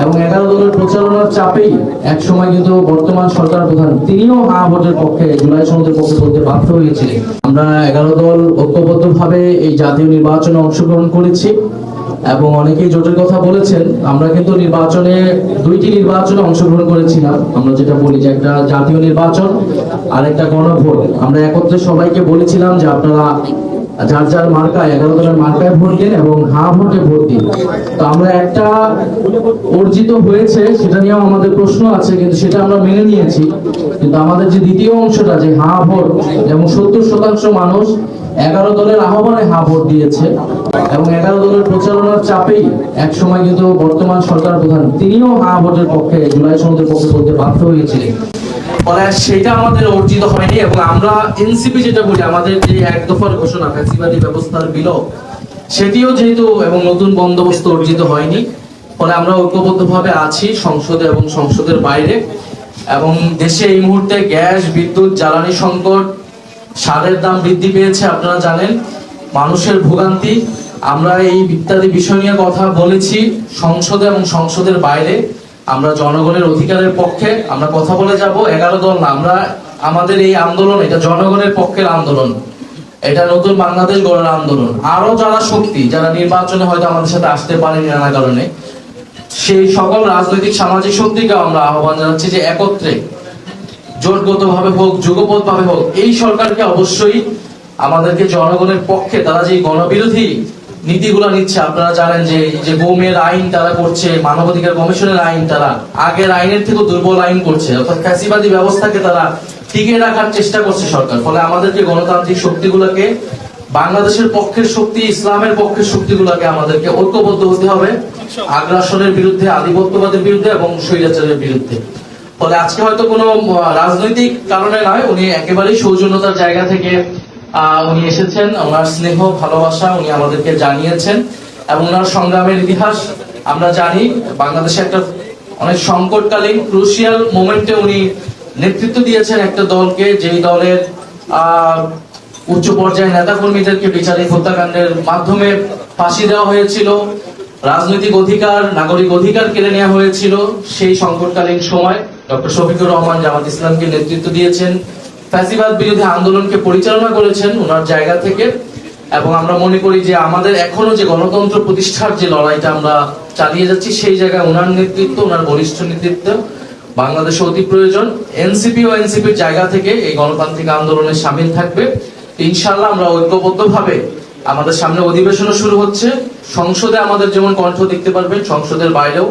এবং 11 দলের প্রচারণার চাপেই এক সময় কিন্তু বর্তমান সরকার প্রধান তিনিও হ্যাঁ ভোটের পক্ষে, জুলাই সনদের পক্ষে বলতে বাধ্য হয়েছিলেন। আমরা 11 দল ঐক্যবদ্ধভাবে এই জাতীয় নির্বাচনে অংশগ্রহণ করেছি এবং অনেকেই জোটের কথা বলেছেন। আমরা কিন্তু দুইটি নির্বাচনে অংশগ্রহণ করেছিলাম। আমরা যেটা বলি যে একটা জাতীয় নির্বাচন আর একটা গণভোট। আমরা একত্রে সবাইকে বলেছিলাম যে আপনারা যার যার মার্কায়, 11 দলের মার্কায় ভোট দিন এবং হ্যাঁ ভোটে ভোট দিন। তো আমরা একটা অর্জিত হয়েছে সেটা নিয়েও আমাদের প্রশ্ন আছে, কিন্তু সেটা আমরা মেনে নিয়েছি। কিন্তু আমাদের যে দ্বিতীয় অংশটা, যে হ্যাঁ ভোট, যেমন 70% মানুষ 11 দলের আহ্বানে হ্যাঁ ভোট দিয়েছে এবং 11 দলের প্রচারণার চাপেই এক সময় কিন্তু বর্তমান সরকার প্রধান তিনিও হ্যাঁ ভোটের পক্ষে, জুলাই সনদের পক্ষে বলতে বাধ্য হয়েছিলেন। ফলে সেটা আমাদের অর্জিত হয়নি এবং আমরা এনসিপি যেটা বলি, আমাদের যে এক দফার ঘোষণা ফ্যাসিবাদী ব্যবস্থার বিলোপ, সেটিও যেহেতু এবং নতুন বন্দোবস্ত অর্জিত হয়নি, ফলে আমরা ঐক্যবদ্ধভাবে আছি সংসদে এবং সংসদের বাইরে। এবং দেশে এই মুহূর্তে গ্যাস, বিদ্যুৎ, জ্বালানি সংকট, সারের দাম বৃদ্ধি পেয়েছে, আপনারা জানেন, মানুষের ভোগান্তি। আমরা এই ইত্যাদি বিষয় নিয়ে কথা বলেছি সংসদে এবং সংসদের বাইরে। আমরা জনগণের অধিকারের পক্ষে আমরা কথা বলে যাব। 11 দল না, আমরা আমাদের এই আন্দোলন এটা জনগণের পক্ষের আন্দোলন, এটা নতুন বাংলাদেশ গড়ার আন্দোলন। আরো যারা শক্তি, যারা নির্বাচনে হয়তো আমাদের সাথে আসতে পারেনি নানা কারণে, সেই সকল রাজনৈতিক সামাজিক শক্তিকে আমরা আহ্বান জানাচ্ছি যে একত্রে জোটগতভাবে হোক, যুগপৎভাবে হোক, এই সরকারকে অবশ্যই আমাদেরকে জনগণের পক্ষে, তারা যে গণবিরোধী নীতিগুলো নিচ্ছে, আপনারা জানেন যে গোমের আইন তারা করছে, মানবাধিকার কমিশনের আইন তারা আগের আইনের থেকেও দুর্বল আইন করছে, অর্থাৎ ফ্যাসিবাদী ব্যবস্থাকে তারা টিকিয়ে রাখার চেষ্টা করছে সরকার। ফলে আমাদেরকে গণতান্ত্রিক শক্তিগুলোকে, বাংলাদেশের পক্ষের শক্তি, ইসলামের পক্ষের শক্তিগুলোকে আমাদেরকে ঐক্যবদ্ধ হতে হবে আগ্রাসনের বিরুদ্ধে, আধিপত্যবাদের বিরুদ্ধে এবং স্বৈরাচারের বিরুদ্ধে। ফলে আজকে হয়তো কোনো রাজনৈতিক কারণে নয়, উনি একেবারেই সৌজন্যতার জায়গা থেকে উনি এসেছেন। ওনার স্নেহ, ভালোবাসা উনি আমাদেরকে জানিয়েছেন এবং ওনার সংগ্রামের ইতিহাস আমরা জানি। বাংলাদেশে একটা অনেক সংকটকালীন ক্রুশিয়াল মোমেন্টে উনি নেতৃত্ব দিয়েছেন একটা দলকে, যেই দলের উচ্চ পর্যায়ের নেতা কর্মীদেরকে বিচারিক হত্যাকাণ্ডের মাধ্যমে ফাঁসি দেওয়া হয়েছিল, রাজনৈতিক অধিকার, নাগরিক অধিকার কেড়ে নেওয়া হয়েছিল। সেই সংকটকালীন সময় ডক্টর শফিকুর রহমান জামাত ইসলামকে নেতৃত্ব দিয়েছেন, ফ্যাসিবাদ বিরোধী আন্দোলনকে পরিচালনা করেছেন ওনার জায়গা থেকে। এবং আমরা মনে করি যে আমাদের এখনো যে গণতন্ত্র প্রতিষ্ঠার যে লড়াইটা আমরা চালিয়ে যাচ্ছি, সেই জায়গায় ওনার নেতৃত্ব, ওনার বলিষ্ঠ নেতৃত্ব বাংলাদেশে অতি প্রয়োজন। এনসিপি ও এনসিপির জায়গা থেকে এই গণতান্ত্রিক আন্দোলনে সামিল থাকবে। ইনশাআল্লাহ আমরা ঐক্যবদ্ধভাবে, আমাদের সামনে অধিবেশনও শুরু হচ্ছে, সংসদে আমাদের যেমন কণ্ঠ দেখতে পারবেন, সংসদের বাইরেও